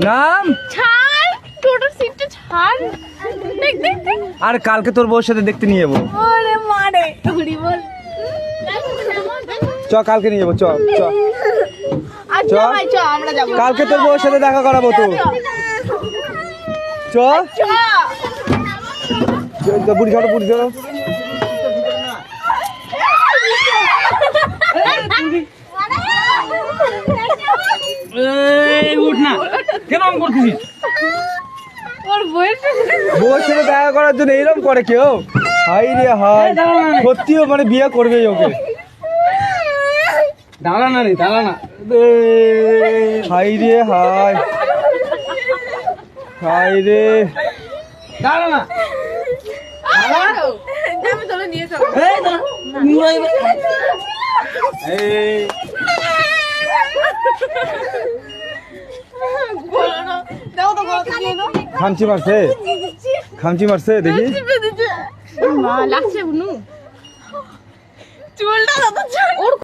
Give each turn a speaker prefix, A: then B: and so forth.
A: নাম
B: ছাড় টোটোর সিটটা ছাড়। দেখ দেখ দেখ।
A: আর কালকে তোর বউর সাথে দেখতে নিয়ে যাবো।
B: ওরে মারে ঘুরি বল।
A: চ কালকে নিয়ে যাবো, চ চ
B: আচ্ছা ভাই চ আমরা যাবো।
A: কালকে তোর বউর সাথে দেখা করাবো তো। চ বুড়ি ঝড়ো বুড়ি ঝড়ো।
C: উঠ না, কেন করতেছিস?
B: ওর বউয়ের
A: বউর সাথে দেখা করার জন্য এইরকম করে কেউ? হাই রে হাই, সত্যিও মানে বিয়ে করবেই ওকে।
C: দাঁড়া না রে, দাঁড়া না।
A: হাই রে হাই, হাই রে।
C: দাঁড়া না।
B: আমি তোলে নিয়ে চলো।
C: এই দাঁড়া। এই
B: বলো না। দাও তো গলা দিয়ে দাও।
A: খামচি মারছে, খামচি মারছে দেখি।
B: মা লাগছে বুনু। চুলটা দাদা ওর